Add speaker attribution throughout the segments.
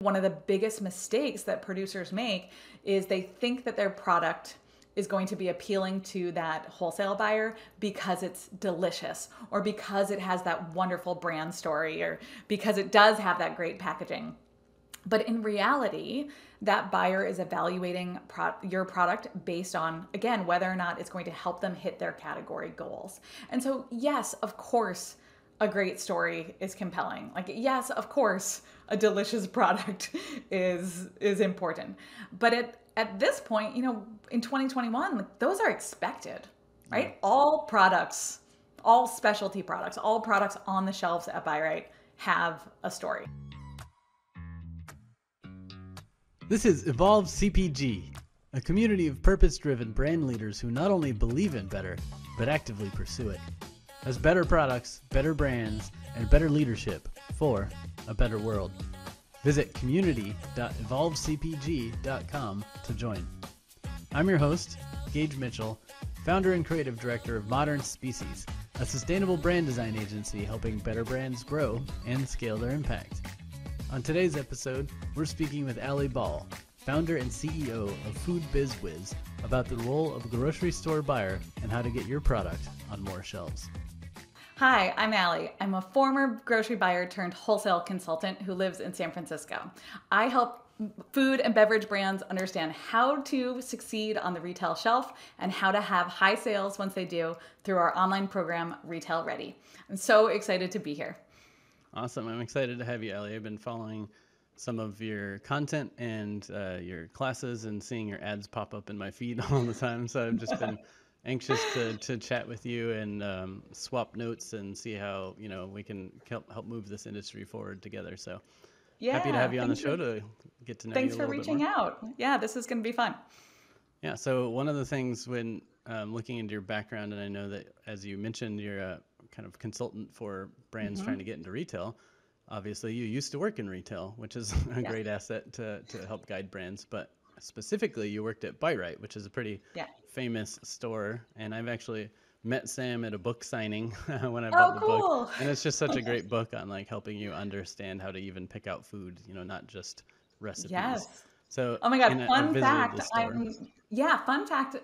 Speaker 1: One of the biggest mistakes that producers make is they think that their product is going to be appealing to that wholesale buyer because it's delicious, or because it has that wonderful brand story, or because it does have that great packaging. But in reality, that buyer is evaluating your product based on, again, whether or not it's going to help them hit their category goals. And so, yes, of course, a great story is compelling. Like, yes, of course, a delicious product is important. But at this point, in 2021, like, those are expected, right? All products, all specialty products, all products on the shelves at Buy Right have a story.
Speaker 2: This is Evolve CPG, a community of purpose-driven brand leaders who not only believe in better, but actively pursue it. As better products, better brands, and better leadership for a better world. Visit community.evolvecpg.com to join. I'm your host, Gage Mitchell, founder and creative director of Modern Species, a sustainable brand design agency helping better brands grow and scale their impact. On today's episode, we're speaking with Alli Ball, founder and CEO of Food Biz Wiz, about the role of a grocery store buyer and how to get your product on more shelves.
Speaker 1: Hi, I'm Alli. I'm a former grocery buyer turned wholesale consultant who lives in San Francisco. I help food and beverage brands understand how to succeed on the retail shelf and how to have high sales once they do through our online program, Retail Ready. I'm so excited to be here.
Speaker 2: Awesome. I'm excited to have you, Alli. I've been following some of your content and your classes and seeing your ads pop up in my feed all the time. So I've just been anxious to chat with you and swap notes and see how, we can help move this industry forward together. So happy to have you on the show to get to know you a little bit more.
Speaker 1: Thanks for reaching out. Yeah, this is going to be fun.
Speaker 2: Yeah. So one of the things when looking into your background, and I know that, as you mentioned, you're a kind of consultant for brands trying to get into retail. Obviously, you used to work in retail, which is a great asset to help guide brands. But specifically, you worked at Buy Right, which is a pretty famous store. And I've actually met Sam at a book signing when I bought the book. And it's just such a great book on like helping you understand how to even pick out food, not just recipes.
Speaker 1: Yes.
Speaker 2: So,
Speaker 1: oh my God, fun fact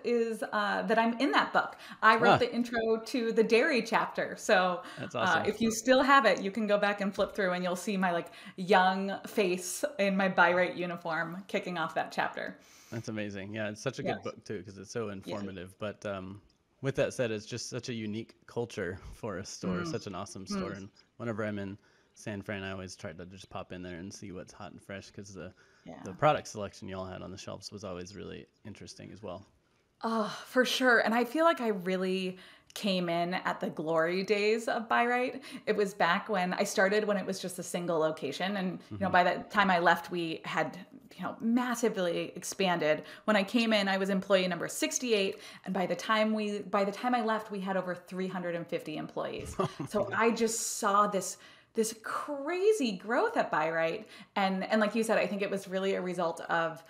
Speaker 1: is that I'm in that book. I wrote the intro to the dairy chapter. So
Speaker 2: that's awesome.
Speaker 1: If you still have it, you can go back and flip through and you'll see my like young face in my Buy Right uniform kicking off that chapter.
Speaker 2: That's amazing. Yeah, it's such a good book too because it's so informative. But with that said, it's just such a unique culture for a store, such an awesome store. And whenever I'm in San Fran, I always try to just pop in there and see what's hot and fresh because the product selection you all had on the shelves was always really interesting as well.
Speaker 1: Oh, for sure. And I feel like I really came in at the glory days of Buy Right. It was back when I started when it was just a single location. And, by the time I left, we had, massively expanded. When I came in, I was employee number 68. And by the time I left, we had over 350 employees. So I just saw this crazy growth at Buy Right. And like you said, I think it was really a result of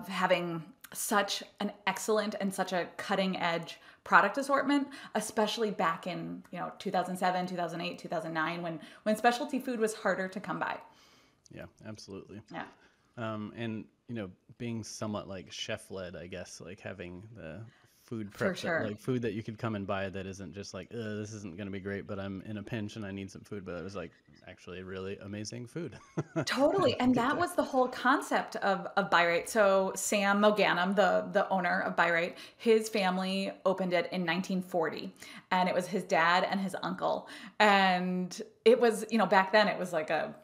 Speaker 1: having such an excellent and such a cutting edge product assortment, especially back in, 2007, 2008, 2009, when specialty food was harder to come by.
Speaker 2: Yeah, absolutely.
Speaker 1: Yeah.
Speaker 2: And, being somewhat like chef led, I guess, like having the food prep, like food that you could come and buy that isn't just like, this isn't going to be great, but I'm in a pinch and I need some food. But it was like actually really amazing food.
Speaker 1: Totally. And that was the whole concept of Buy Right. So Sam Moganum, the owner of Buy Right, his family opened it in 1940 and it was his dad and his uncle. And it was, back then it was like a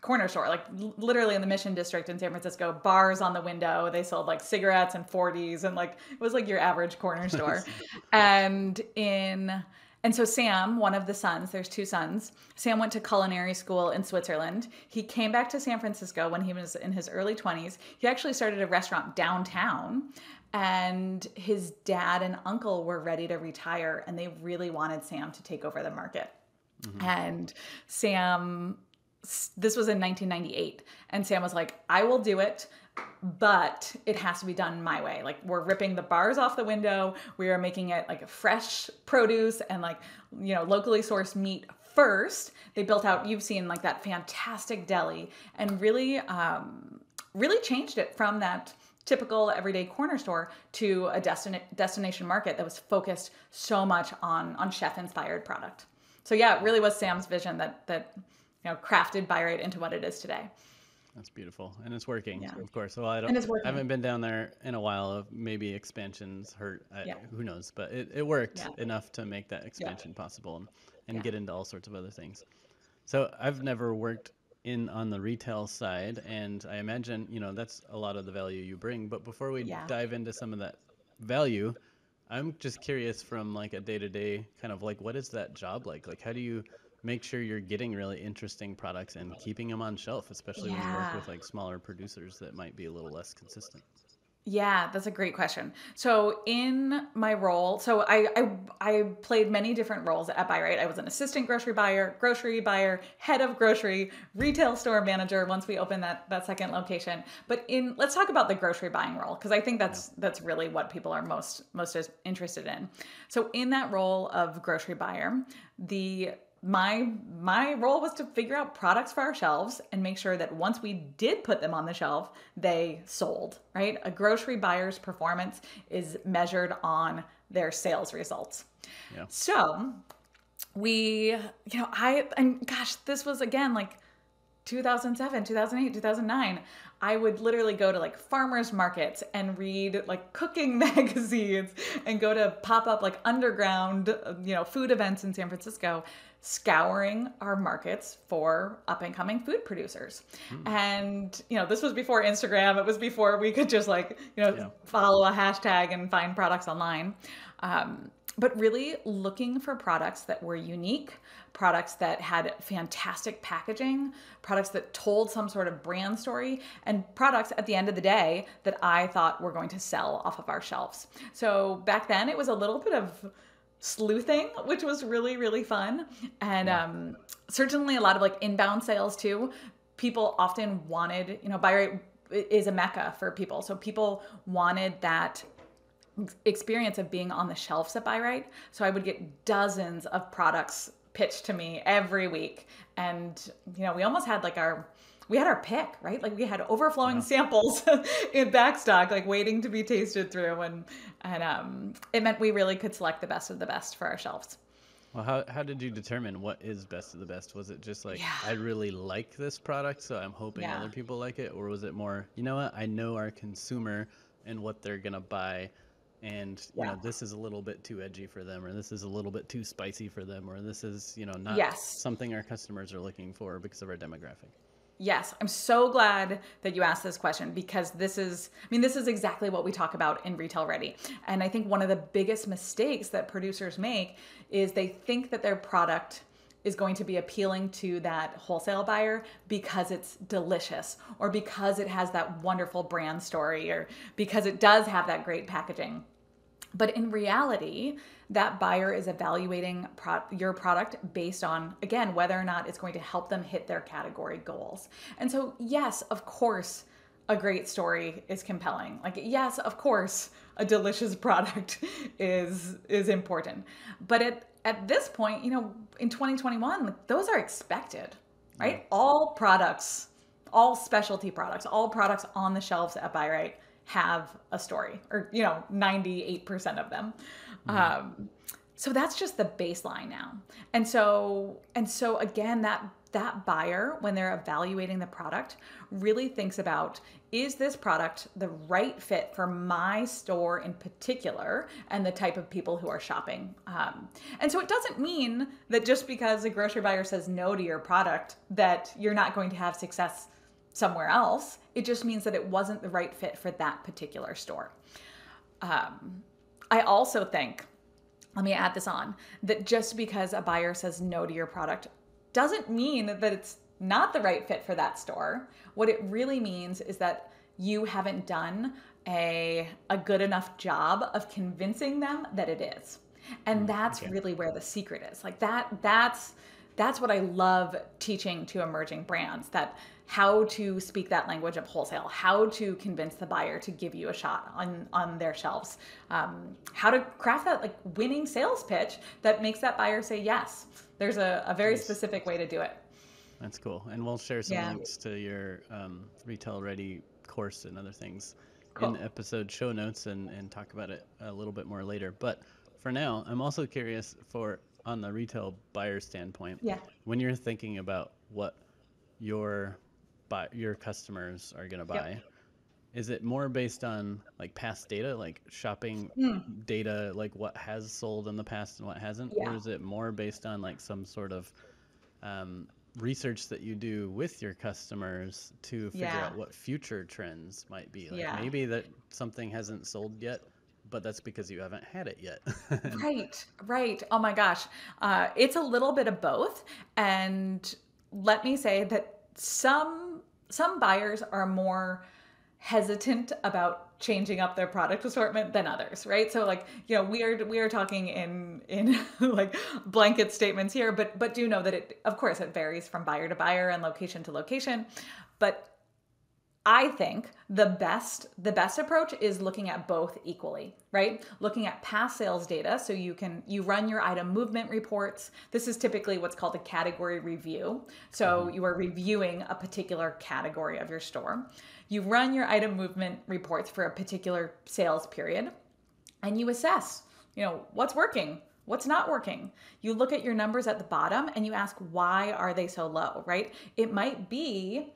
Speaker 1: corner store, like literally in the Mission District in San Francisco, bars on the window. They sold like cigarettes and 40s and like, it was like your average corner store. And so Sam, one of the sons, there's two sons, Sam went to culinary school in Switzerland. He came back to San Francisco when he was in his early 20s. He actually started a restaurant downtown and his dad and uncle were ready to retire and they really wanted Sam to take over the market. And Sam, this was in 1998. And Sam was like, I will do it, but it has to be done my way. Like we're ripping the bars off the window. We are making it like fresh produce and like, locally sourced meat first they built out, you've seen like that fantastic deli, and really, really changed it from that typical everyday corner store to a destination market that was focused so much on chef inspired product. So yeah, it really was Sam's vision that crafted Buy Right into what it is today.
Speaker 2: That's beautiful, and it's working,
Speaker 1: Yeah.
Speaker 2: of course. Well, I
Speaker 1: And it's working.
Speaker 2: haven't been down there in a while. Maybe expansions hurt. Who knows? But it worked enough to make that expansion possible and get into all sorts of other things. So I've never worked on the retail side, and I imagine that's a lot of the value you bring. But before we dive into some of that value, I'm just curious from like a day-to-day kind of like, what is that job like? Like, how do you make sure you're getting really interesting products and keeping them on shelf, especially when you work with like smaller producers that might be a little less consistent?
Speaker 1: Yeah, that's a great question. So in my role, so I played many different roles at Buy Right. I was an assistant grocery buyer, head of grocery, retail store manager once we opened that second location. But let's talk about the grocery buying role, because I think that's really what people are most interested in. So in that role of grocery buyer, my role was to figure out products for our shelves and make sure that once we did put them on the shelf, they sold, right? A grocery buyer's performance is measured on their sales results. Yeah. So this was again like 2007, 2008, 2009. I would literally go to like farmers markets and read like cooking magazines and go to pop up like underground, food events in San Francisco, scouring our markets for up and coming food producers. And, this was before Instagram. It was before we could just follow a hashtag and find products online. But really looking for products that were unique, products that had fantastic packaging, products that told some sort of brand story, and products at the end of the day that I thought were going to sell off of our shelves. So back then it was a little bit of sleuthing, which was really, really fun. And certainly a lot of like inbound sales too. People often wanted, Buy Right is a mecca for people. So people wanted that experience of being on the shelves at Buy Right. So I would get dozens of products pitched to me every week. And, we almost had we had our pick, right? Like we had overflowing samples in backstock, like waiting to be tasted through. And it meant we really could select the best of the best for our shelves.
Speaker 2: Well, how did you determine what is best of the best? Was it just like, I really like this product, so I'm hoping other people like it? Or was it more, I know our consumer and what they're going to buy. And, this is a little bit too edgy for them, or this is a little bit too spicy for them, or this is, not something our customers are looking for because of our demographic.
Speaker 1: Yes, I'm so glad that you asked this question, because this is exactly what we talk about in Retail Ready. And I think one of the biggest mistakes that producers make is they think that their product is going to be appealing to that wholesale buyer because it's delicious, or because it has that wonderful brand story, or because it does have that great packaging. But in reality, that buyer is evaluating your product based on, again, whether or not it's going to help them hit their category goals. And so, yes, of course, a great story is compelling. Like, yes, of course, a delicious product is important. But at this point, in 2021, those are expected, right? Yeah. All products, all specialty products, all products on the shelves at Buy Right have a story, or 98% of them. So that's just the baseline now. And so again, that buyer, when they're evaluating the product, really thinks about, is this product the right fit for my store in particular and the type of people who are shopping? And so it doesn't mean that just because a grocery buyer says no to your product that you're not going to have success somewhere else. It just means that it wasn't the right fit for that particular store. I also think, let me add this on, that just because a buyer says no to your product doesn't mean that it's not the right fit for that store. What it really means is that you haven't done a good enough job of convincing them that it is. And that's really where the secret is. Like that's what I love teaching to emerging brands, that how to speak that language of wholesale, how to convince the buyer to give you a shot on their shelves, how to craft that like winning sales pitch that makes that buyer say yes. There's a very
Speaker 2: Nice.
Speaker 1: specific way to do it.
Speaker 2: That's cool. And we'll share some
Speaker 1: Yeah,
Speaker 2: links to your retail ready course and other things in
Speaker 1: cool.
Speaker 2: the episode show notes and talk about it a little bit more later. But for now, I'm also curious for on the retail buyer standpoint,
Speaker 1: Yeah,
Speaker 2: when you're thinking about what your your customers are going to
Speaker 1: yep.
Speaker 2: buy, is it more based on like past data, like shopping
Speaker 1: Mm,
Speaker 2: data, like what has sold in the past and what hasn't, or
Speaker 1: yeah,
Speaker 2: is it more based on like some sort of um, research that you do with your customers to figure
Speaker 1: yeah,
Speaker 2: out what future trends might be? Like
Speaker 1: yeah.
Speaker 2: maybe that something hasn't sold yet, but that's because you haven't had it yet.
Speaker 1: Right, right. Oh my gosh. It's a little bit of both. And let me say that some buyers are more hesitant about changing up their product assortment than others, right? So like, we are talking in like blanket statements here, but do know that it, of course, it varies from buyer to buyer and location to location. But I think the best approach is looking at both equally, right? Looking at past sales data so you run your item movement reports. This is typically what's called a category review. So
Speaker 2: Hmm.
Speaker 1: you are reviewing a particular category of your store. You run your item movement reports for a particular sales period and you assess, what's working, what's not working. You look at your numbers at the bottom and you ask why are they so low, right? It might be,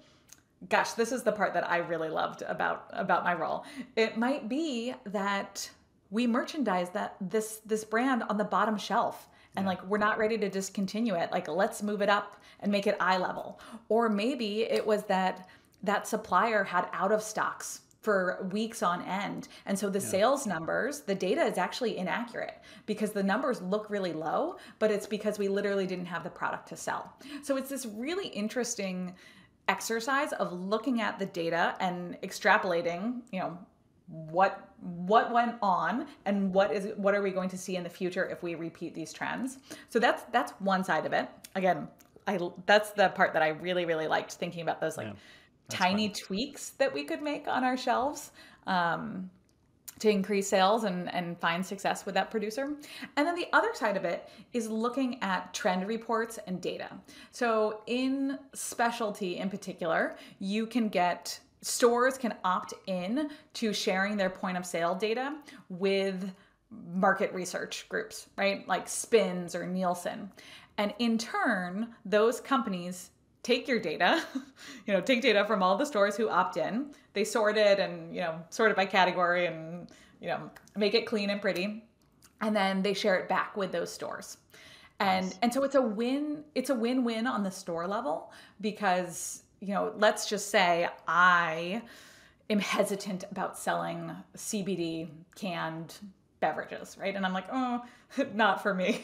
Speaker 1: gosh, this is the part that I really loved about my role. It might be that we merchandise this brand on the bottom shelf and
Speaker 2: Yeah.
Speaker 1: like we're not ready to discontinue it. Like let's move it up and make it eye level. Or maybe it was that supplier had out of stocks for weeks on end. And so the
Speaker 2: Yeah.
Speaker 1: sales numbers, the data is actually inaccurate because the numbers look really low, but it's because we literally didn't have the product to sell. So it's this really interesting exercise of looking at the data and extrapolating, what went on and what are we going to see in the future if we repeat these trends. So that's one side of it. Again, that's the part that I really really liked, thinking about those like
Speaker 2: Yeah. That's
Speaker 1: tiny
Speaker 2: fun.
Speaker 1: tweaks that we could make on our shelves. To increase sales and find success with that producer. And then the other side of it is looking at trend reports and data. So in specialty in particular, stores can opt in to sharing their point of sale data with market research groups, right? Like Spins or Nielsen. And in turn, those companies take your data, take data from all the stores who opt in. They sort it and, sort it by category and, make it clean and pretty. And then they share it back with those stores. And
Speaker 2: Nice.
Speaker 1: and so it's a win-win on the store level because, let's just say I am hesitant about selling CBD canned beverages, right? And I'm like, oh, not for me.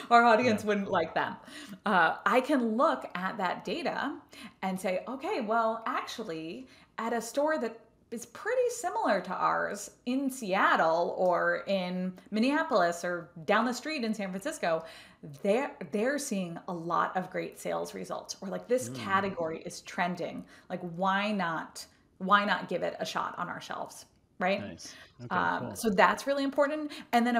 Speaker 1: Our
Speaker 2: Yeah.
Speaker 1: audience wouldn't like that. I can look at that data and say, okay, well, actually, at a store that is pretty similar to ours in Seattle or in Minneapolis or down the street in San Francisco, they're seeing a lot of great sales results. Or like this
Speaker 2: Mm,
Speaker 1: category is trending. Like why not give it a shot on our shelves, right?
Speaker 2: nice. Okay, cool.
Speaker 1: So that's really important. And then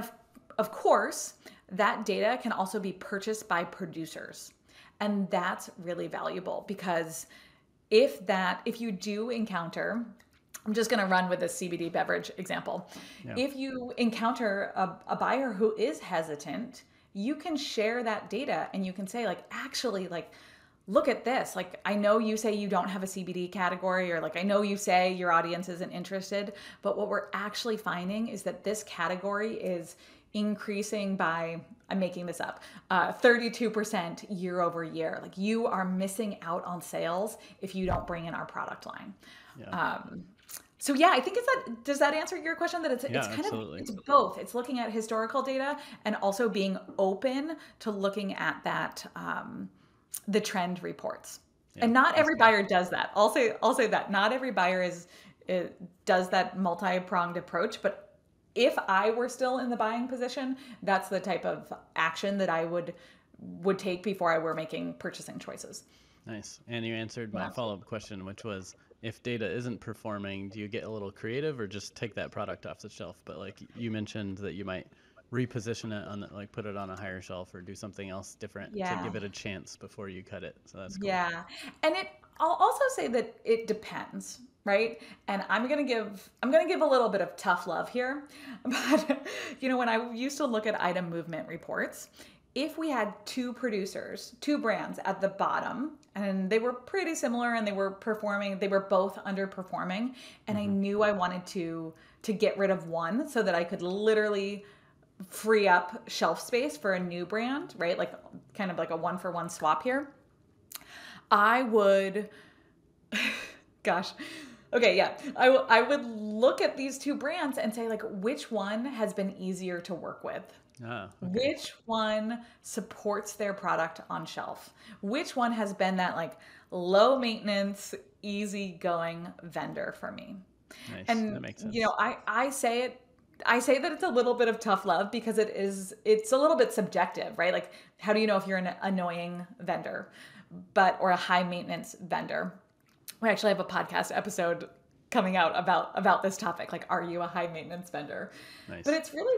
Speaker 1: of course, that data can also be purchased by producers. And that's really valuable because if you do encounter, I'm just going to run with this CBD beverage example.
Speaker 2: Yeah.
Speaker 1: If you encounter a buyer who is hesitant, you can share that data and you can say like, actually, like, look at this. Like, I know you say you don't have a CBD category, or like, I know you say your audience isn't interested, but what we're actually finding is that this category is increasing by, I'm making this up, 32% year over year. Like, you are missing out on sales if you don't bring in our product line.
Speaker 2: Yeah.
Speaker 1: So yeah, I think does that answer your question, that it's
Speaker 2: Yeah,
Speaker 1: kind of,
Speaker 2: absolutely.
Speaker 1: it's both. It's looking at historical data and also being open to looking at that, the trend reports.
Speaker 2: Yeah,
Speaker 1: And not
Speaker 2: that's
Speaker 1: every
Speaker 2: cool.
Speaker 1: buyer does that. I'll say that not every buyer does that multi-pronged approach, but if I were still in the buying position, that's the type of action that I would take before I were making purchasing choices.
Speaker 2: Nice. And you answered my
Speaker 1: Yeah.
Speaker 2: follow-up question, which was if data isn't performing, do you get a little creative or just take that product off the shelf? But like you mentioned that you might reposition it on like put it on a higher shelf or do something else different to
Speaker 1: Yeah.
Speaker 2: give it a chance before you cut it. So that's cool.
Speaker 1: Yeah. And I'll also say that it depends, right? And I'm going to give a little bit of tough love here. But when I used to look at item movement reports, if we had two producers, two brands at the bottom, and they were pretty similar and they were both underperforming, and I knew I wanted to get rid of one so that I could literally free up shelf space for a new brand, right? Like kind of like a one for one swap here. I would, gosh, okay, yeah. I would look at these two brands and say, like, which one has been easier to work with?
Speaker 2: Ah, okay.
Speaker 1: Which one supports their product on shelf? Which one has been that like low maintenance, easy going vendor for me?
Speaker 2: Nice.
Speaker 1: And
Speaker 2: That makes sense.
Speaker 1: I say that it's a little bit of tough love because it's a little bit subjective, right? Like, how do you know if you're an annoying vendor, or a high maintenance vendor? We actually have a podcast episode coming out about this topic. Like, are you a high maintenance vendor?
Speaker 2: Nice.
Speaker 1: But it's really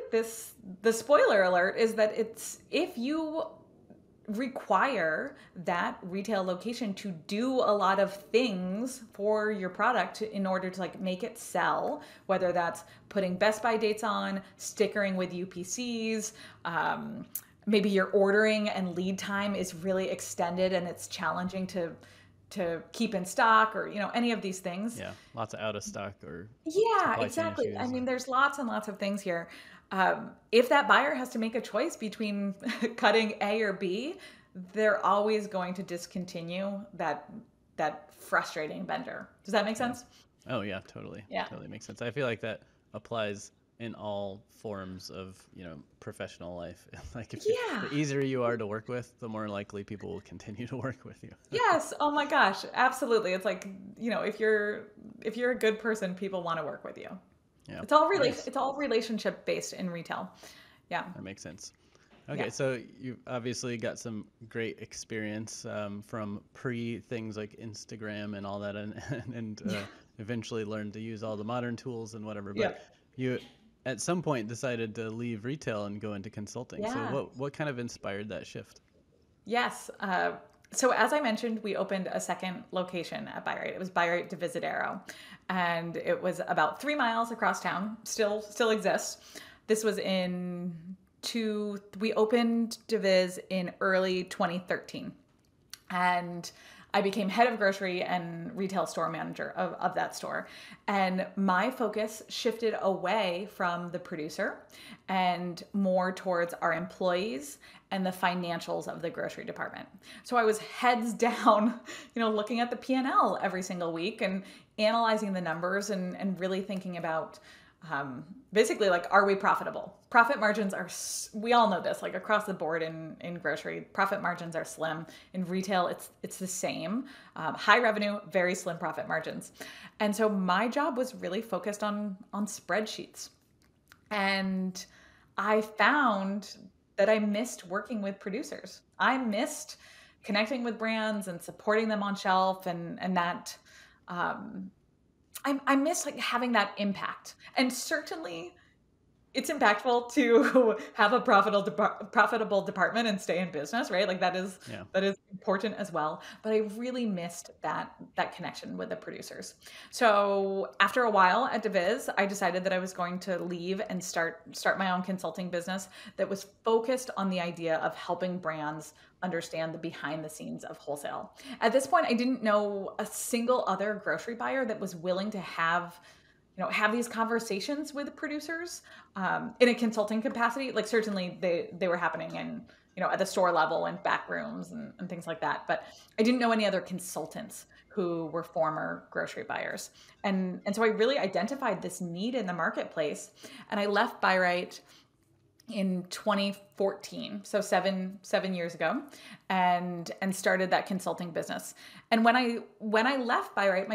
Speaker 1: the spoiler alert is that it's, if you require that retail location to do a lot of things for your product in order to like make it sell, whether that's putting Best By dates on, stickering with UPCs, maybe your ordering and lead time is really extended and it's challenging to keep in stock, or any of these things.
Speaker 2: Yeah, lots of out of stock or
Speaker 1: Yeah,
Speaker 2: supply chain
Speaker 1: exactly.
Speaker 2: issues.
Speaker 1: I mean, there's lots and lots of things here. If that buyer has to make a choice between cutting A or B, they're always going to discontinue that frustrating vendor. Does that make sense?
Speaker 2: Oh yeah, totally.
Speaker 1: Yeah.
Speaker 2: Totally makes sense. I feel like that applies in all forms of, professional life. Like
Speaker 1: Yeah.
Speaker 2: the easier you are to work with, the more likely people will continue to work with you.
Speaker 1: Yes. Oh my gosh. Absolutely. It's like, if you're a good person, people want to work with you.
Speaker 2: Yeah.
Speaker 1: It's all
Speaker 2: Nice.
Speaker 1: it's all relationship based in retail. Yeah.
Speaker 2: That makes sense. Okay,
Speaker 1: Yeah.
Speaker 2: so you obviously got some great experience from pre things like Instagram and all that, and eventually learned to use all the modern tools and whatever. But
Speaker 1: Yeah.
Speaker 2: you, at some point, decided to leave retail and go into consulting. So
Speaker 1: Yeah.
Speaker 2: what kind of inspired that shift?
Speaker 1: Yes. So as I mentioned, we opened a second location at Buy Right. It was Buy Right Divisadero, and it was about 3 miles across town. Still exists. This was we opened Diviz in early 2013, and I became head of grocery and retail store manager of that store. And my focus shifted away from the producer and more towards our employees and the financials of the grocery department. So I was heads down, looking at the P&L every single week and analyzing the numbers and really thinking about basically, like, are we profitable? Profit margins are, we all know this, like across the board in grocery, profit margins are slim. In retail, it's the same. High revenue, very slim profit margins. And so my job was really focused on spreadsheets. And I found that I missed working with producers. I missed connecting with brands and supporting them on shelf, and that I miss like having that impact. And certainly it's impactful to have a profitable department and stay in business, right? Like that is important as well. But I really missed that connection with the producers. So after a while at Diviz, I decided that I was going to leave and start my own consulting business that was focused on the idea of helping brands understand the behind the scenes of wholesale. At this point, I didn't know a single other grocery buyer that was willing to have these conversations with producers in a consulting capacity. Like certainly they were happening in, at the store level and back rooms and things like that. But I didn't know any other consultants who were former grocery buyers. And so I really identified this need in the marketplace. And I left Buy Right in 2014, so seven years ago, and started that consulting business. And when I left Buy Right,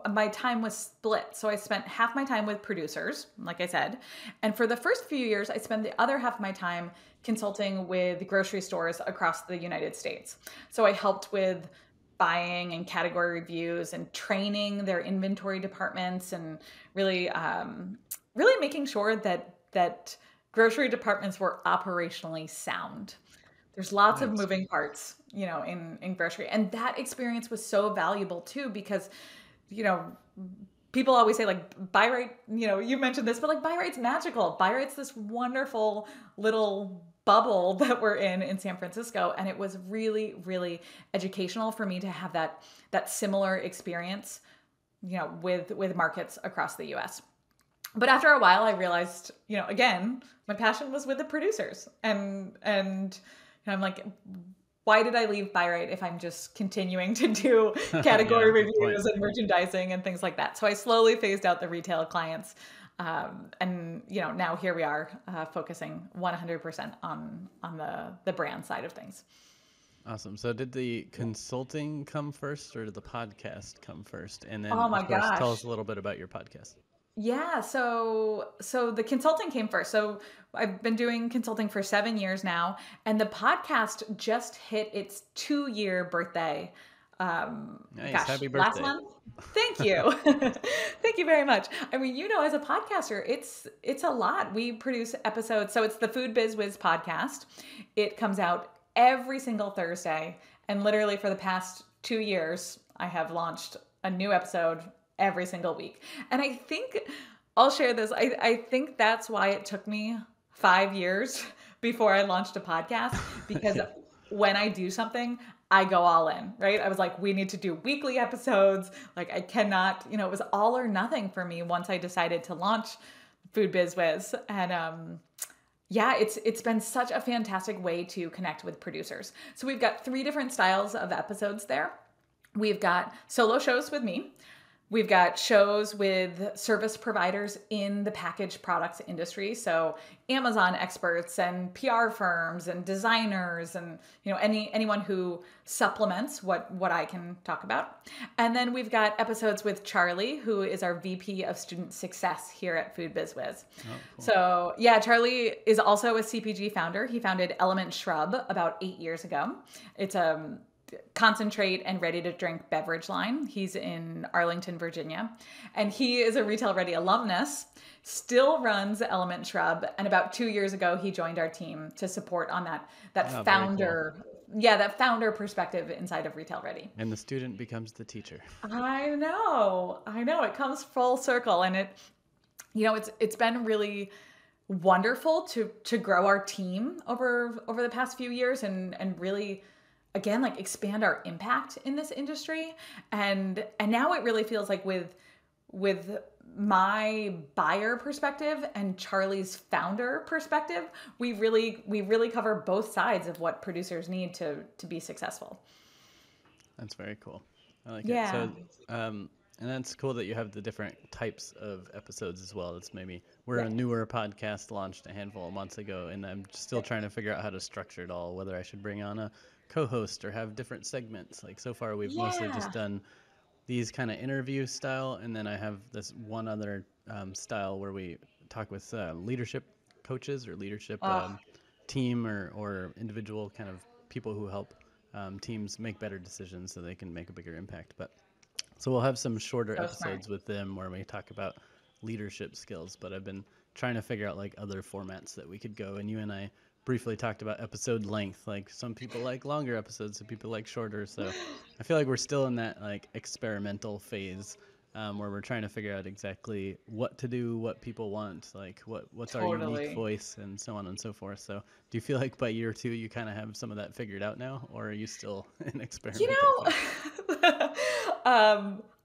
Speaker 1: my time was split. So I spent half my time with producers, like I said. And for the first few years, I spent the other half of my time consulting with grocery stores across the United States. So I helped with buying and category reviews and training their inventory departments and really making sure that that grocery departments were operationally sound. There's lots of
Speaker 2: Nice.
Speaker 1: moving parts, in grocery. And that experience was so valuable too, because, you know, people always say like buy right, you mentioned this, but like buy right's magical. Buy right's this wonderful little bubble that we're in San Francisco. And it was really, really educational for me to have that similar experience, with markets across the US. But after a while I realized, again, my passion was with the producers. And I'm like, why did I leave Buy Right if I'm just continuing to do category
Speaker 2: Yeah, good point.
Speaker 1: reviews and merchandising and things like that? So I slowly phased out the retail clients. And now here we are, focusing 100% on the brand side of things.
Speaker 2: Awesome. So did the consulting come first or did the podcast come first? And then,
Speaker 1: Oh my
Speaker 2: of course, tell
Speaker 1: gosh.
Speaker 2: us a little bit about your podcast.
Speaker 1: Yeah, so the consulting came first. So I've been doing consulting for 7 years now, and the podcast just hit its 2-year birthday.
Speaker 2: Nice. Happy
Speaker 1: Last
Speaker 2: birthday.
Speaker 1: month. Thank you, thank you very much. I mean, as a podcaster, it's a lot. We produce episodes, so it's the Food Biz Wiz podcast. It comes out every single Thursday, and literally for the past 2 years, I have launched a new episode every single week. And I think I'll share this. I think that's why it took me 5 years before I launched a podcast, because when I do something, I go all in, right? I was like, we need to do weekly episodes. Like I cannot, it was all or nothing for me once I decided to launch Food Biz Wiz. And yeah, it's been such a fantastic way to connect with producers. So we've got 3 different styles of episodes there. We've got solo shows with me. We've got shows with service providers in the packaged products industry. So Amazon experts and PR firms and designers and, anyone who supplements what I can talk about. And then we've got episodes with Charlie, who is our VP of Student Success here at Food Biz Wiz.
Speaker 2: Oh, cool.
Speaker 1: So yeah, Charlie is also a CPG founder. He founded Element Shrub about 8 years ago. It's a concentrate and ready to drink beverage line. He's in Arlington, Virginia, and he is a Retail Ready alumnus, still runs Element Shrub. And about 2 years ago, he joined our team to support on that
Speaker 2: Oh,
Speaker 1: founder, that founder perspective inside of Retail Ready.
Speaker 2: And the student becomes the teacher.
Speaker 1: I know. It comes full circle, and it's been really wonderful to grow our team over the past few years and really, again, like expand our impact in this industry. And now it really feels like with my buyer perspective and Charlie's founder perspective, we really cover both sides of what producers need to be successful.
Speaker 2: That's very cool. I like
Speaker 1: Yeah.
Speaker 2: it. So, and that's cool that you have the different types of episodes as well. It's maybe we're a newer podcast launched a handful of months ago, and I'm still trying to figure out how to structure it all, whether I should bring on a co-host or have different segments. Like so far, we've mostly just done these kind of interview style, and then I have this one other style where we talk with leadership coaches or leadership team or individual kind of people who help teams make better decisions so they can make a bigger impact. But so we'll have some shorter episodes with them where we talk about leadership skills, but I've been trying to figure out like other formats that we could go. And you and I briefly talked about episode length. Like some people like longer episodes, some people like shorter. So I feel like we're still in that like experimental phase where we're trying to figure out exactly what to do, what people want, like what's our unique voice, and so on and so forth. So do you feel like by year 2 you kind of have some of that figured out now, or are you still in experimental phase?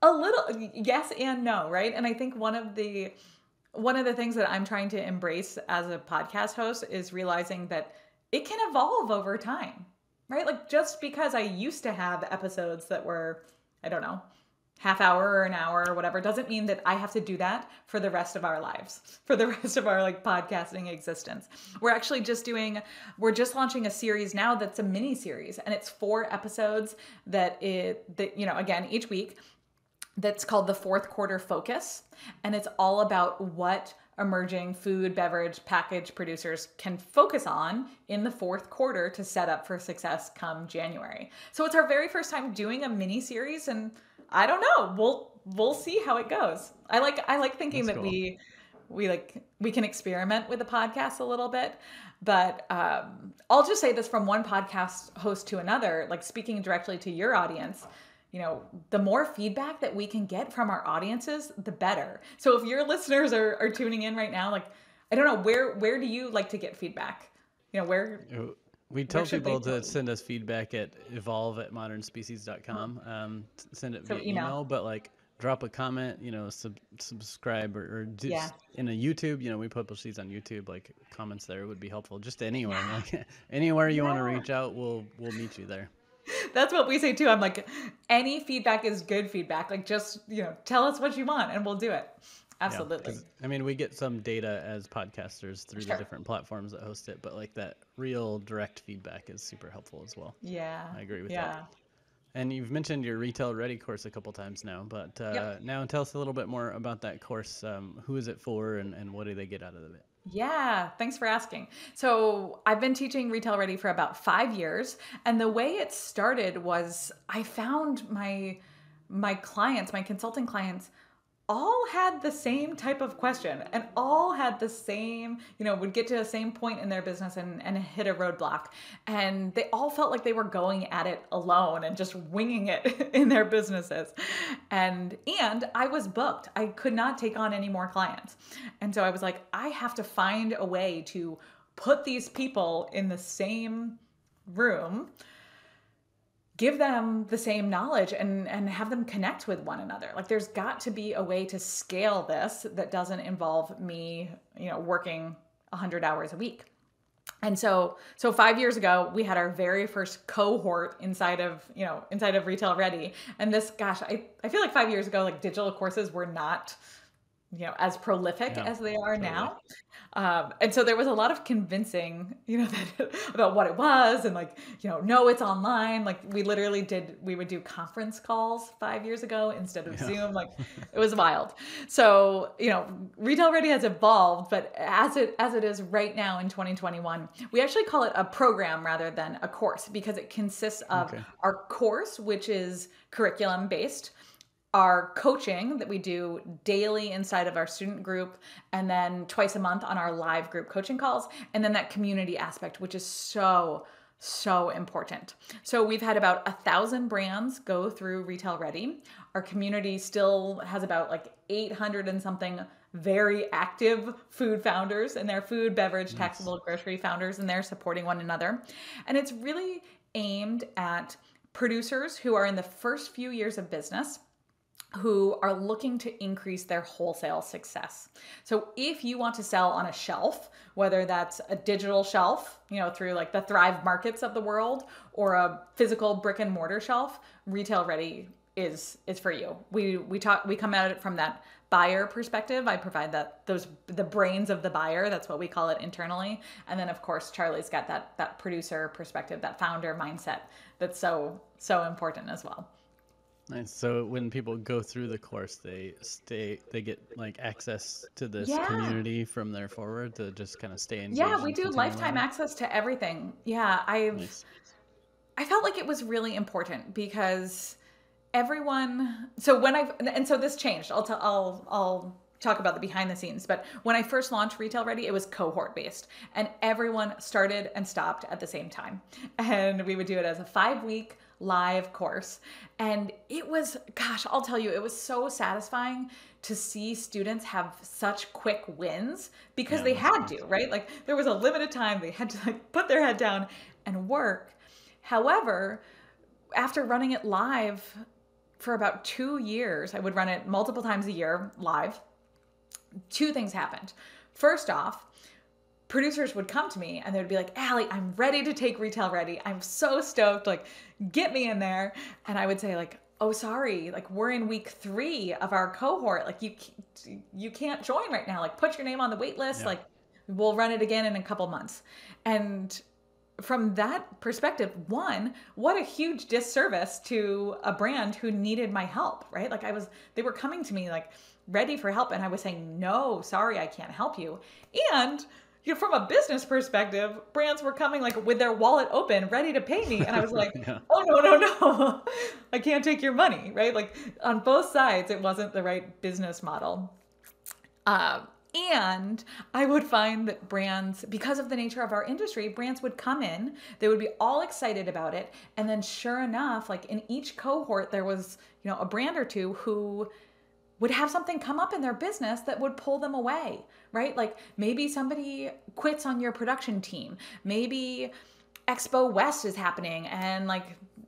Speaker 1: A little yes and no, right? And I think one of the things that I'm trying to embrace as a podcast host is realizing that it can evolve over time, right? Like just because I used to have episodes that were, I don't know, half hour or an hour or whatever, doesn't mean that I have to do that for the rest of our lives, for the rest of our like podcasting existence. We're just launching a series now that's a mini series, and it's 4 episodes that again, each week, that's called the Fourth Quarter Focus. And it's all about what emerging food, beverage, package producers can focus on in the 4th quarter to set up for success come January. So it's our very first time doing a mini series, and I don't know, we'll see how it goes. I like thinking
Speaker 2: That's
Speaker 1: that
Speaker 2: cool.
Speaker 1: we can experiment with the podcast a little bit, but I'll just say this from one podcast host to another, like speaking directly to your audience. The more feedback that we can get from our audiences, the better. So if your listeners are tuning in right now, like, I don't know, where do you like to get feedback? Where
Speaker 2: we tell people to send us feedback at evolve@modernspecies.com. Send it via email, but like drop a comment, subscribe or just in a YouTube, we publish these on YouTube, like comments there would be helpful. Just anywhere, like anywhere you want to reach out, we'll meet you there.
Speaker 1: That's what we say too. I'm like, any feedback is good feedback. Like, just, tell us what you want and we'll do it. Absolutely.
Speaker 2: Yeah, we get some data as podcasters through the different platforms that host it, but like that real direct feedback is super helpful as well.
Speaker 1: Yeah.
Speaker 2: I agree with that. And you've mentioned your Retail Ready course a couple times now, but now tell us a little bit more about that course. Who is it for and what do they get out of it?
Speaker 1: Yeah, thanks for asking. So I've been teaching Retail Ready for about 5 years. And the way it started was I found my clients, my consulting clients, all had the same type of question and all had the same, would get to the same point in their business and hit a roadblock. And they all felt like they were going at it alone and just winging it in their businesses. And I was booked. I could not take on any more clients. And so I was like, I have to find a way to put these people in the same room, give them the same knowledge and have them connect with one another. Like, there's got to be a way to scale this that doesn't involve me, working 100 hours a week. And so 5 years ago, we had our very first cohort inside of Retail Ready. And this, gosh, I feel like 5 years ago, like, digital courses were not, as prolific as they are now. And so there was a lot of convincing, about what it was and like, no, it's online. Like, we would do conference calls 5 years ago instead of Zoom. Like, it was wild. So, Retail Ready has evolved, but as it is right now in 2021, we actually call it a program rather than a course because it consists of our course, which is curriculum based, our coaching that we do daily inside of our student group, and then twice a month on our live group coaching calls, and then that community aspect, which is so important. So we've had about 1,000 brands go through Retail Ready. Our community still has about like 800 and something very active food founders, and they're food, beverage, taxable grocery founders, and they're supporting one another. And it's really aimed at producers who are in the first few years of business, who are looking to increase their wholesale success. So if you want to sell on a shelf, whether that's a digital shelf, through like the Thrive Markets of the world, or a physical brick and mortar shelf, Retail Ready is for you. We come at it from that buyer perspective. I provide the brains of the buyer. That's what we call it internally. And then of course, Charlie's got that producer perspective, that founder mindset that's so important as well.
Speaker 2: Nice. So when people go through the course, they get like access to this community from there forward to just kind of stay engaged. Yeah,
Speaker 1: we do lifetime access to everything. Yeah, I felt like it was really important because everyone. So this changed. I'll talk about the behind the scenes. But when I first launched Retail Ready, it was cohort based, and everyone started and stopped at the same time, and we would do it as a 5-week live course. And it was, gosh, I'll tell you, it was so satisfying to see students have such quick wins because they had to, right? Like, there was a limited time. They had to like put their head down and work. However, after running it live for about 2 years, I would run it multiple times a year live. 2 things happened. First off, producers would come to me and they would be like, Alli, I'm ready to take Retail Ready. I'm so stoked. Like, get me in there. And I would say like, oh, sorry. Like, we're in week 3 of our cohort. Like, you can't join right now. Like, put your name on the wait list. Like, we'll run it again in a couple months. And from that perspective, one, what a huge disservice to a brand who needed my help, right? Like, they were coming to me like ready for help. And I was saying, no, sorry, I can't help you. And from a business perspective, brands were coming like with their wallet open, ready to pay me. And I was like, oh, no, I can't take your money, right? Like, on both sides, it wasn't the right business model. And I would find that brands, because of the nature of our industry, brands would come in, they would be all excited about it. And then sure enough, like in each cohort, there was, a brand or two who would have something come up in their business that would pull them away, right? Like maybe somebody quits on your production team. Maybe Expo West is happening and like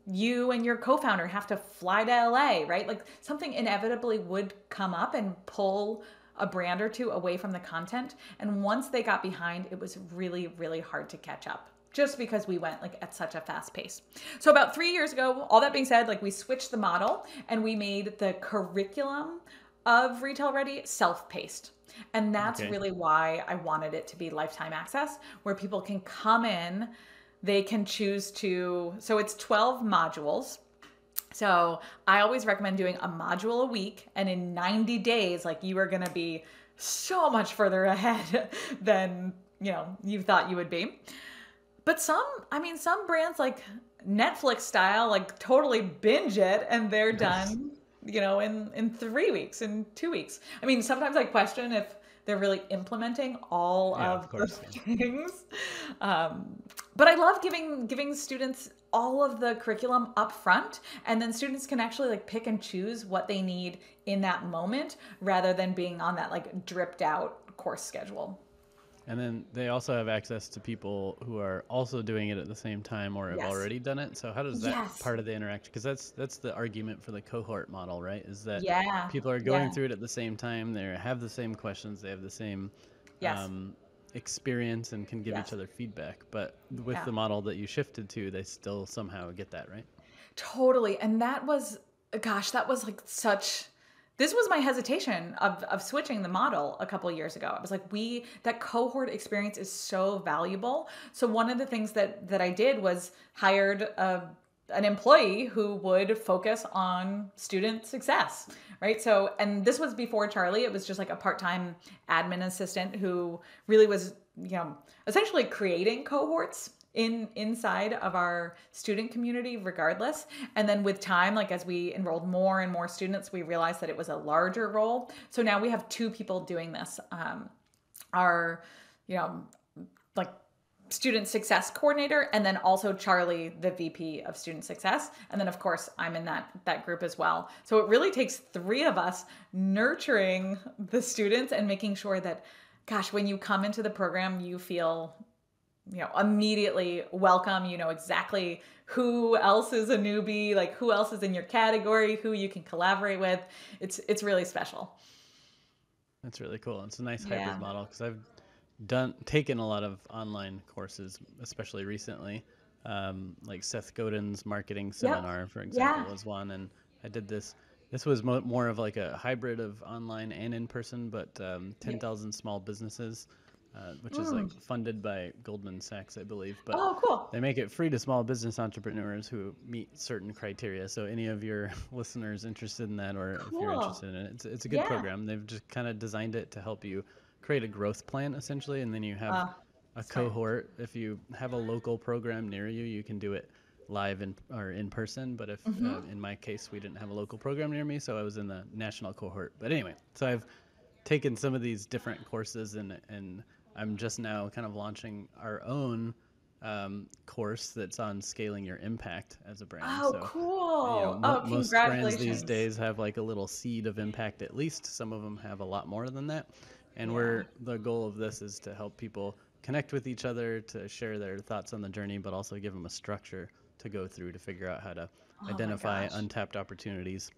Speaker 1: you and your co-founder have to fly to LA, right? Like something inevitably would come up and pull a brand or two away from the content. And once they got behind, it was really, really hard to catch up just because we went like at such a fast pace. So about 3 years ago, all that being said, like we switched the model and we made the curriculum of Retail Ready self-paced. And that's really why I wanted it to be lifetime access, where people can come in, they can choose to, so it's 12 modules. So I always recommend doing a module a week, and in 90 days, like you are going to be so much further ahead than, you thought you would be. But some brands like Netflix style, like totally binge it and they're done, in 3 weeks, in 2 weeks. I mean, sometimes I question if they're really implementing all of the things. But I love giving students all of the curriculum up front, and then students can actually like pick and choose what they need in that moment rather than being on that like dripped out course schedule.
Speaker 2: And then they also have access to people who are also doing it at the same time or have already done it. So how does that part of the interaction? Because that's the argument for the cohort model, right? Is that people are going through it at the same time. They have the same questions. They have the same experience and can give each other feedback. But with the model that you shifted to, they still somehow get that, right?
Speaker 1: Totally. And that was like this was my hesitation of switching the model a couple of years ago. I was like, that cohort experience is so valuable. So one of the things that I did was hired an employee who would focus on student success, right? So, and this was before Charlie. It was just like a part-time admin assistant who really was, essentially creating cohorts inside of our student community regardless. And then with time, like as we enrolled more and more students, we realized that it was a larger role. So now we have 2 people doing this. Our, like student success coordinator, and then also Charlie, the VP of student success. And then of course I'm in that group as well. So it really takes 3 of us nurturing the students and making sure that, gosh, when you come into the program, you feel immediately welcome, exactly who else is a newbie, like who else is in your category, who you can collaborate with. It's really special.
Speaker 2: That's really cool. It's a nice hybrid model because I've taken a lot of online courses, especially recently, like Seth Godin's marketing seminar, for example, was one. And I did this was more of like a hybrid of online and in person, but 10,000 small businesses. Which is like funded by Goldman Sachs, I believe. But
Speaker 1: cool.
Speaker 2: They make it free to small business entrepreneurs who meet certain criteria. So any of your listeners interested in that, or if you're interested in it, it's a good program. They've just kind of designed it to help you create a growth plan, essentially, and then you have a cohort. If you have a local program near you, you can do it live or in person. But if in my case, we didn't have a local program near me, so I was in the national cohort. But anyway, so I've taken some of these different courses and I'm just now kind of launching our own course that's on scaling your impact as a brand.
Speaker 1: Oh, so, cool.
Speaker 2: Most brands these days have like a little seed of impact at least. Some of them have a lot more than that. And the goal of this is to help people connect with each other, to share their thoughts on the journey, but also give them a structure to go through to figure out how to identify untapped opportunities.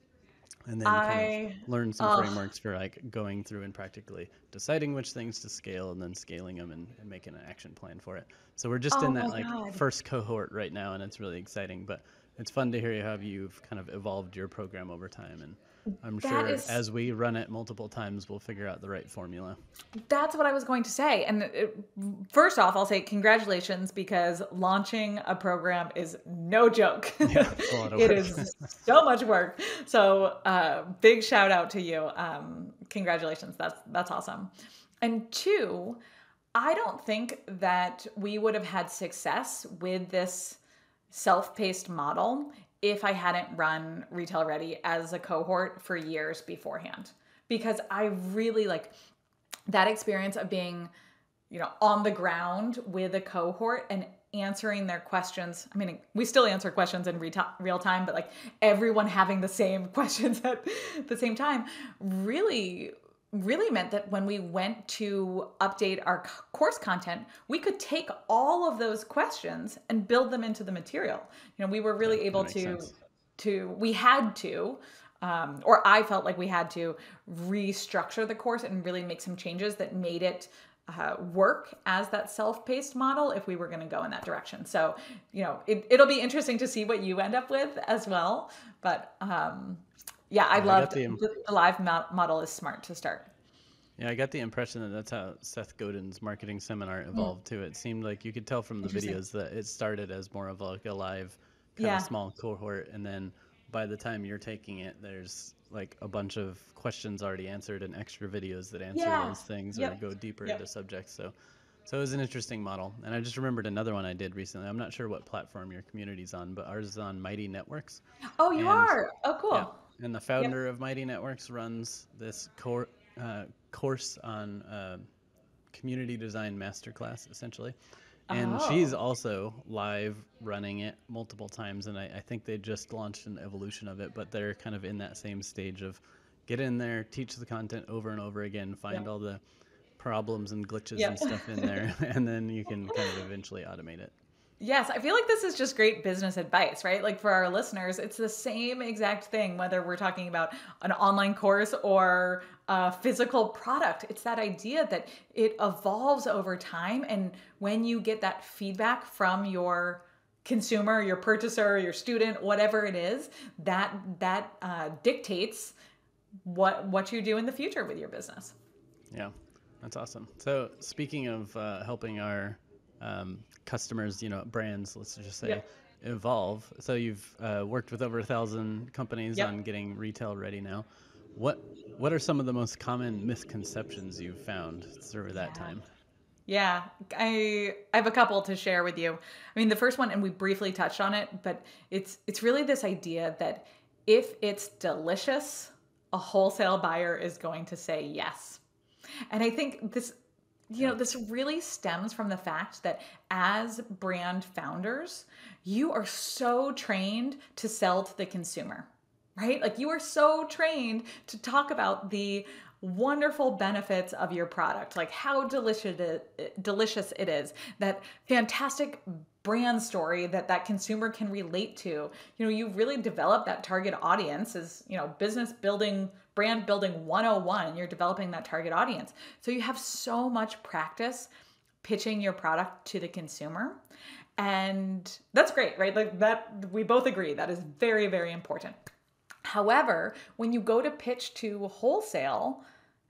Speaker 2: And then kind of learn some frameworks for like going through and practically deciding which things to scale and then scaling them and making an action plan for it. So we're just in that first cohort right now, and it's really exciting. But it's fun to hear how you've kind of evolved your program over time. And I'm sure as we run it multiple times, we'll figure out the right formula.
Speaker 1: That's what I was going to say. And first off, I'll say congratulations, because launching a program is no joke.
Speaker 2: Yeah, it's a lot of
Speaker 1: work. It
Speaker 2: work.
Speaker 1: is so much work. So big shout out to you. Congratulations. That's awesome. And 2, I don't think that we would have had success with this self-paced model if I hadn't run Retail Ready as a cohort for years beforehand. Because I really that experience of being, on the ground with a cohort and answering their questions. I mean, we still answer questions in real time, but like everyone having the same questions at the same time really meant that when we went to update our course content, we could take all of those questions and build them into the material. We were really able we had to, or I felt like we had to restructure the course and really make some changes that made it work as that self-paced model if we were going to go in that direction. So, it'll be interesting to see what you end up with as well. But I loved the live model is smart to start.
Speaker 2: Yeah, I got the impression that that's how Seth Godin's marketing seminar evolved too. It seemed like you could tell from the videos that it started as more of like a live kind of small cohort, and then by the time you're taking it, there's like a bunch of questions already answered and extra videos that answer those things or go deeper into subjects. So it was an interesting model. And I just remembered another one I did recently. I'm not sure what platform your community's on, but ours is on Mighty Networks.
Speaker 1: Oh, you are? Oh, cool.
Speaker 2: Yeah. And the founder of Mighty Networks runs this course on community design masterclass, essentially. And she's also live running it multiple times. And I think they just launched an evolution of it, but they're kind of in that same stage of get in there, teach the content over and over again, find all the problems and glitches and stuff in there, and then you can kind of eventually automate it.
Speaker 1: Yes, I feel like this is just great business advice, right? Like for our listeners, it's the same exact thing, whether we're talking about an online course or a physical product. It's that idea that it evolves over time. And when you get that feedback from your consumer, your purchaser, your student, whatever it is, that dictates what you do in the future with your business.
Speaker 2: Yeah, that's awesome. So speaking of helping our customers, brands, let's just say, evolve. So you've worked with over 1,000 companies on getting retail ready now. What are some of the most common misconceptions you've found through that time?
Speaker 1: Yeah, I have a couple to share with you. I mean, the first one, and we briefly touched on it, but it's really this idea that if it's delicious, a wholesale buyer is going to say yes. And I think this really stems from the fact that as brand founders, you are so trained to sell to the consumer, right? Like you are so trained to talk about the wonderful benefits of your product, like how delicious it is, that fantastic brand story that consumer can relate to. You really develop that target audience as, business building, brand building 101. You're developing that target audience. So you have so much practice pitching your product to the consumer. And that's great, right? Like that, we both agree that is very, very important. However, when you go to pitch to wholesale,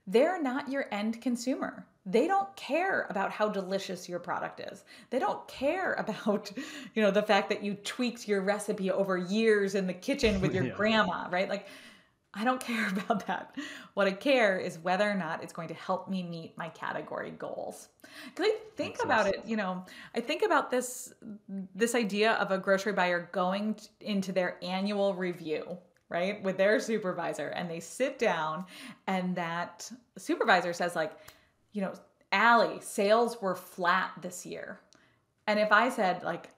Speaker 1: they're not your end consumer. They don't care about how delicious your product is. They don't care about, the fact that you tweaked your recipe over years in the kitchen with your grandma, right? Like, I don't care about that. What I care is whether or not it's going to help me meet my category goals. Because I think about it, I think about this idea of a grocery buyer going into their annual review, right, with their supervisor, and they sit down and that supervisor says like, Alli, sales were flat this year. And if I said like,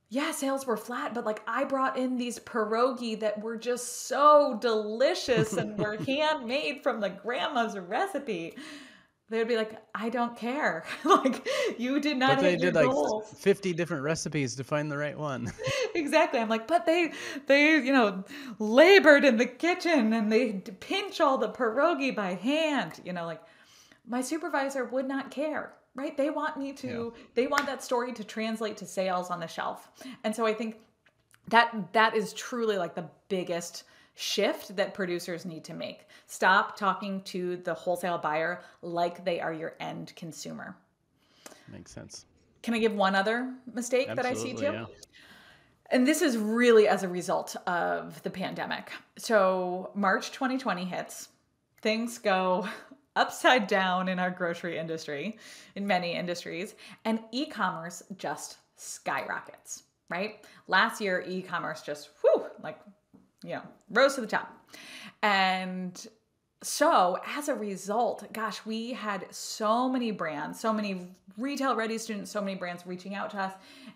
Speaker 1: yeah, sales were flat, but like I brought in these pierogi that were just so delicious and were handmade from the grandma's recipe, they would be like, I don't care. Like you did not hit your goals.
Speaker 2: Like 50 different recipes to find the right one.
Speaker 1: Exactly. I'm like, but they labored in the kitchen and they pinch all the pierogi by hand, like my supervisor would not care, right? They want they want that story to translate to sales on the shelf. And so I think that is truly like the biggest shift that producers need to make. Stop talking to the wholesale buyer like they are your end consumer.
Speaker 2: Makes sense.
Speaker 1: Can I give one other mistake that I see too?
Speaker 2: Yeah.
Speaker 1: And this is really as a result of the pandemic. So March 2020 hits, things go upside down in our grocery industry, in many industries, and e-commerce just skyrockets, right? Last year, e-commerce just, rose to the top. And So as a result, gosh, we had so many brands, so many retail ready students, so many brands reaching out to us.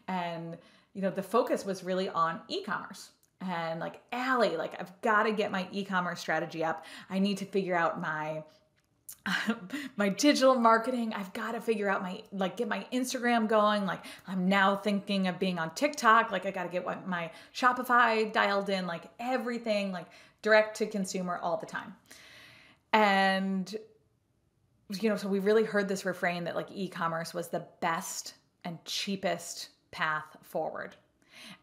Speaker 1: And, the focus was really on e-commerce. And like, Alli, like I've got to get my e-commerce strategy up. I need to figure out my my digital marketing. I've got to figure out get my Instagram going. Like I'm now thinking of being on TikTok. Like I got to get my Shopify dialed in, like everything, like direct to consumer all the time. And, so we really heard this refrain that like e-commerce was the best and cheapest path forward.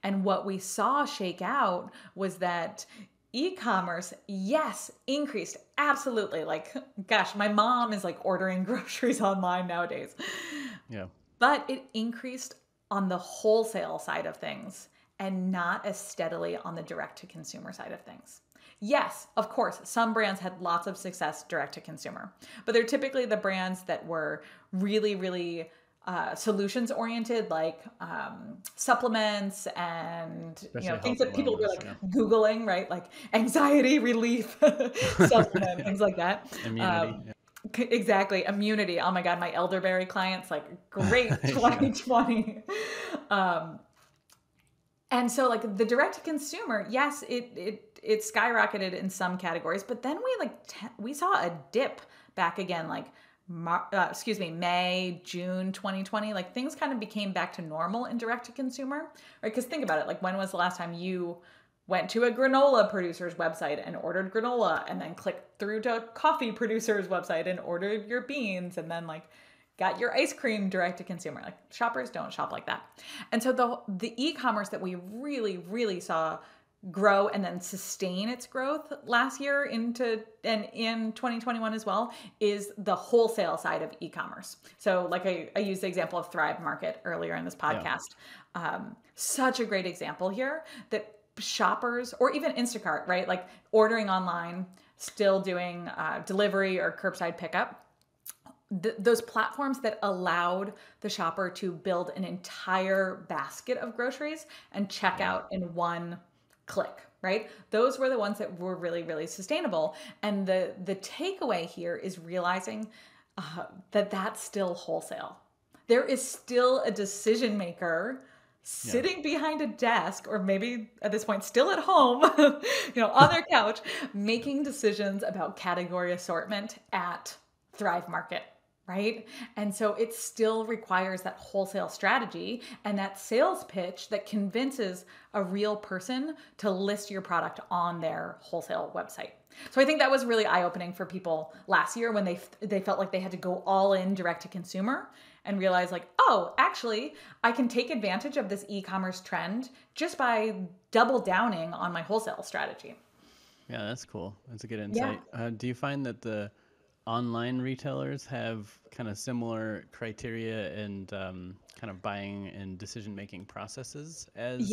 Speaker 1: And what we saw shake out was that e-commerce, yes, increased. Absolutely. Like, gosh, my mom is like ordering groceries online nowadays.
Speaker 2: Yeah.
Speaker 1: But it increased on the wholesale side of things and not as steadily on the direct to consumer side of things. Yes, of course, some brands had lots of success direct to consumer, but they're typically the brands that were really, really solutions oriented, like supplements and
Speaker 2: Especially
Speaker 1: things
Speaker 2: health and
Speaker 1: that people were
Speaker 2: wellness,
Speaker 1: like
Speaker 2: yeah.
Speaker 1: Googling, right? Like anxiety relief supplement, things like that.
Speaker 2: Immunity.
Speaker 1: Exactly, immunity. Oh my God, my elderberry clients, like great
Speaker 2: Yeah.
Speaker 1: 2020. And so like the direct to consumer, yes, it skyrocketed in some categories, but then we saw a dip back again, like May, June 2020, like things kind of became back to normal in direct to consumer, right? Because think about it, like when was the last time you went to a granola producer's website and ordered granola and then clicked through to a coffee producer's website and ordered your beans and then like got your ice cream direct to consumer? Like shoppers don't shop like that. And so the e-commerce that we really, really saw grow and then sustain its growth last year in 2021 as well is the wholesale side of e-commerce. So like I used the example of Thrive Market earlier in this podcast. Yeah. Such a great example here that shoppers, or even Instacart, right? Like ordering online, still doing delivery or curbside pickup. Those platforms that allowed the shopper to build an entire basket of groceries and check out in one click, right? Those were the ones that were really, really sustainable. And the takeaway here is realizing that that's still wholesale. There is still a decision maker sitting behind a desk, or maybe at this point still at home, on their couch, making decisions about category assortment at Thrive Market. Right? And so it still requires that wholesale strategy and that sales pitch that convinces a real person to list your product on their wholesale website. So I think that was really eye-opening for people last year when they felt like they had to go all in direct to consumer and realize like, oh, actually, I can take advantage of this e-commerce trend just by double downing on my wholesale strategy.
Speaker 2: Yeah, that's cool. That's a good insight. Yeah. Do you find that the online retailers have kind of similar criteria and kind of buying and decision-making processes as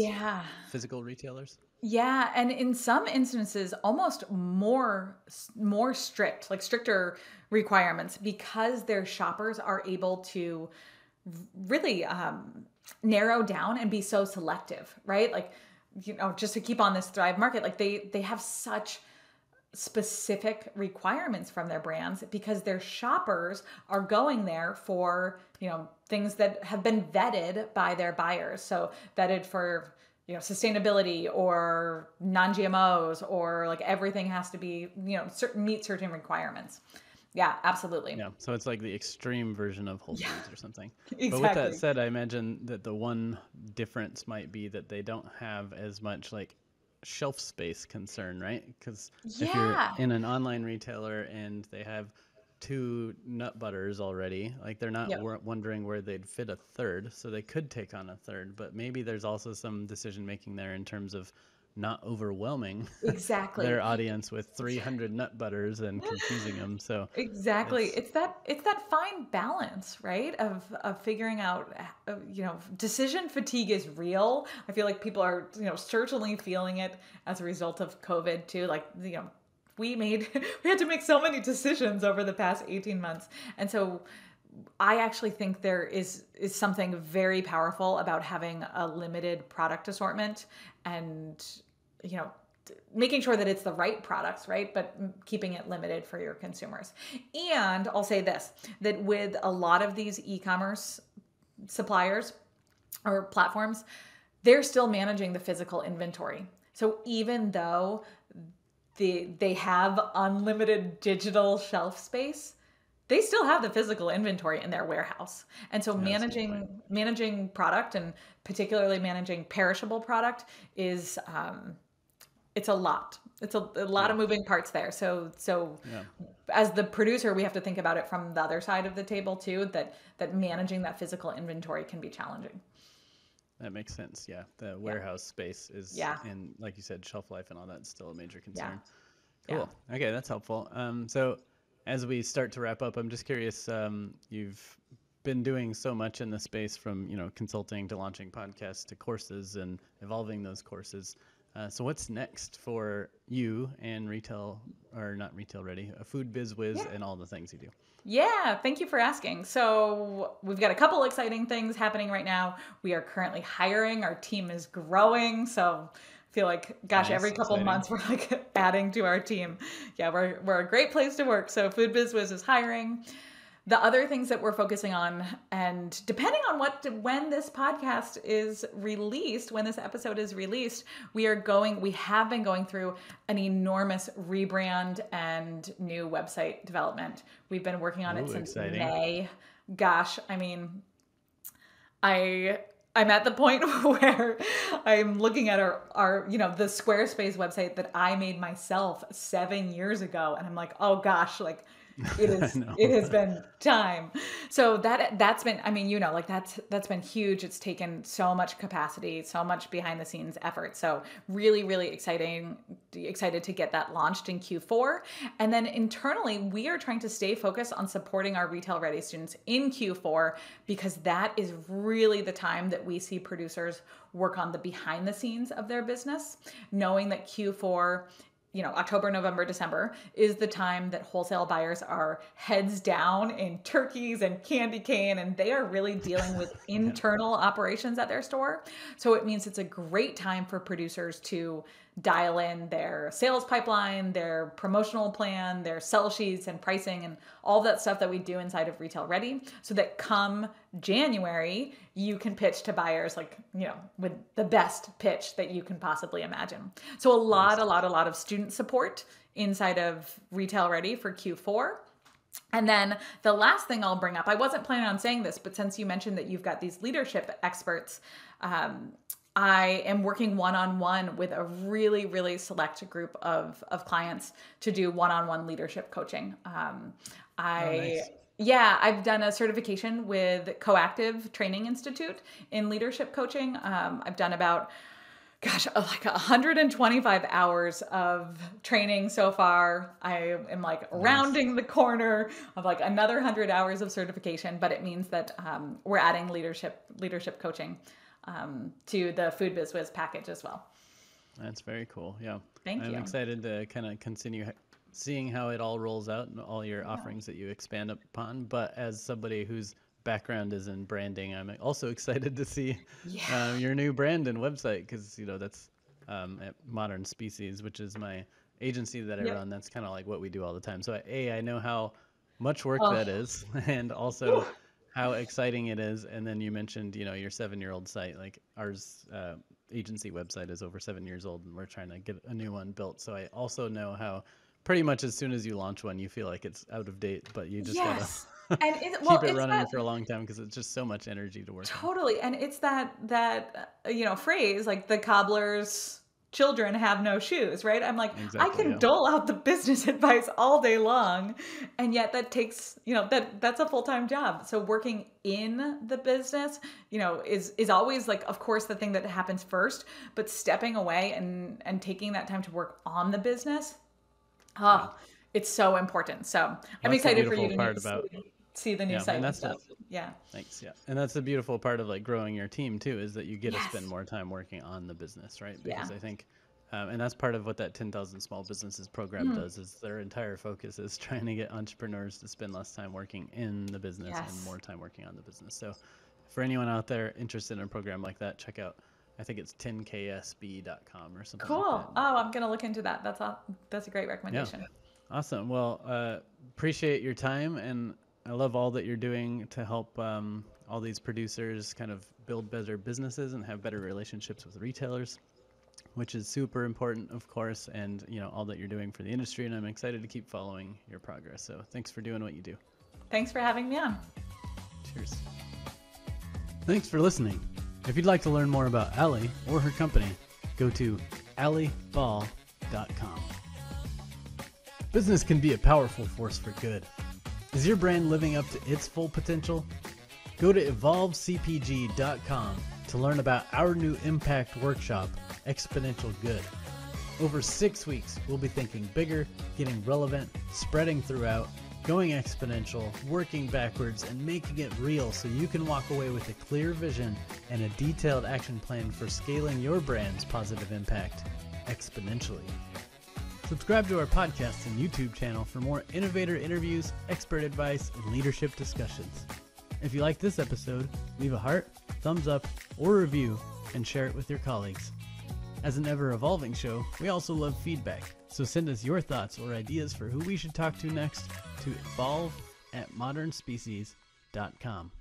Speaker 2: physical retailers?
Speaker 1: Yeah, and in some instances, almost more strict, like stricter requirements, because their shoppers are able to really narrow down and be so selective, right? Like, just to keep on this Thrive Market, like they have such specific requirements from their brands because their shoppers are going there for, things that have been vetted by their buyers. So vetted for, sustainability or non-GMOs, or like everything has to be, meet certain requirements. Yeah, absolutely.
Speaker 2: Yeah. So it's like the extreme version of Whole Foods or something.
Speaker 1: Exactly.
Speaker 2: But with that said, I imagine that the one difference might be that they don't have as much like shelf space concern, right? Because if you're in an online retailer and they have 2 nut butters already, like they're not wondering where they'd fit a third, so they could take on a third, but maybe there's also some decision making there in terms of not overwhelming their audience with 300 nut butters and confusing them. So
Speaker 1: exactly, it's that fine balance, right, of figuring out, decision fatigue is real. I feel like people are, certainly feeling it as a result of COVID too. Like, we had to make so many decisions over the past 18 months. And so I actually think there is something very powerful about having a limited product assortment and, making sure that it's the right products, right? But keeping it limited for your consumers. And I'll say this, that with a lot of these e-commerce suppliers or platforms, they're still managing the physical inventory. So even though they have unlimited digital shelf space, they still have the physical inventory in their warehouse. And so managing product, and particularly managing perishable product, is it's a lot. It's a lot of moving parts there. So as the producer, we have to think about it from the other side of the table too, that managing that physical inventory can be challenging.
Speaker 2: That makes sense. Yeah. The warehouse space is, and like you said, shelf life and all that's still a major concern. Cool. Okay. That's helpful. So as we start to wrap up, I'm just curious, you've been doing so much in the space, from, consulting to launching podcasts to courses and evolving those courses. So what's next for you and Retail, or not Retail Ready, Food Biz Wiz, and all the things you do?
Speaker 1: Yeah, thank you for asking. So we've got a couple exciting things happening right now. We are currently hiring. Our team is growing. So I feel like, gosh, every couple months we're like adding to our team. Yeah, we're a great place to work. So Food Biz Wiz is hiring. The other things that we're focusing on, and depending on when this podcast is released, when this episode is released, we have been going through an enormous rebrand and new website development. We've been working on it since May. Gosh, I mean, I'm at the point where I'm looking at our the Squarespace website that I made myself 7 years ago, and I'm like, oh gosh, like it has been time. So that's been, I mean, that's been huge. It's taken so much capacity, so much behind the scenes effort. So really, really excited to get that launched in Q4. And then internally, we are trying to stay focused on supporting our Retail Ready students in Q4, because that is really the time that we see producers work on the behind the scenes of their business, knowing that Q4, October, November, December is the time that wholesale buyers are heads down in turkeys and candy cane, and they are really dealing with internal operations at their store. So it means it's a great time for producers to dial in their sales pipeline, their promotional plan, their sell sheets and pricing, and all that stuff that we do inside of Retail Ready, so that come January, you can pitch to buyers with the best pitch that you can possibly imagine. So a lot of student support inside of Retail Ready for Q4. And then the last thing I'll bring up, I wasn't planning on saying this, but since you mentioned that you've got these leadership experts, I am working one-on-one with a really, really select group of clients to do one-on-one leadership coaching. Nice. Yeah, I've done a certification with Coactive Training Institute in leadership coaching. I've done about, like 125 hours of training so far. I am rounding the corner of another 100 hours of certification, but it means that we're adding leadership coaching to the Food Biz Wiz package as well.
Speaker 2: That's very cool. Yeah.
Speaker 1: Thank you.
Speaker 2: I'm excited to kind of continue seeing how it all rolls out and all your offerings that you expand upon. But as somebody whose background is in branding, I'm also excited to see your new brand and website, because that's at Modern Species, which is my agency that I run. That's kind of like what we do all the time. So I know how much work that is, and also how exciting it is. And then you mentioned, your 7-year-old site, like ours agency website is over 7 years old, and we're trying to get a new one built. So I also know how pretty much as soon as you launch one, you feel like it's out of date, but you just gotta keep it running for a long time, because it's just so much energy to work on.
Speaker 1: Totally. And it's that phrase, like the cobbler's children have no shoes, right? I'm like, I can dole out the business advice all day long, and yet that takes, that's a full-time job. So working in the business, is always of course the thing that happens first, but stepping away and taking that time to work on the business, it's so important. So I'm excited for you to see the new site and stuff. Yeah.
Speaker 2: Thanks. Yeah. And that's the beautiful part of growing your team too, is that you get to spend more time working on the business, right? Because I think, and that's part of what that 10,000 Small Businesses program does, is their entire focus is trying to get entrepreneurs to spend less time working in the business and more time working on the business. So for anyone out there interested in a program like that, check out I think it's 10ksb.com or something
Speaker 1: Cool.
Speaker 2: like that.
Speaker 1: Oh, I'm going to look into that. That's a great recommendation.
Speaker 2: Yeah. Awesome. Well, appreciate your time, and I love all that you're doing to help all these producers kind of build better businesses and have better relationships with retailers, which is super important, of course, and all that you're doing for the industry, and I'm excited to keep following your progress. So thanks for doing what you do.
Speaker 1: Thanks for having me on.
Speaker 2: Cheers. Thanks for listening. If you'd like to learn more about Alli or her company, go to alliball.com. Business can be a powerful force for good. Is your brand living up to its full potential? Go to evolvecpg.com to learn about our new impact workshop, Exponential Good. Over 6 weeks, we'll be thinking bigger, getting relevant, spreading throughout, going exponential, working backwards, and making it real so you can walk away with a clear vision and a detailed action plan for scaling your brand's positive impact exponentially. Subscribe to our podcast and YouTube channel for more innovator interviews, expert advice, and leadership discussions. If you like this episode, leave a heart, thumbs up, or review, and share it with your colleagues. As an ever-evolving show, we also love feedback, so send us your thoughts or ideas for who we should talk to next to evolve@modernspecies.com.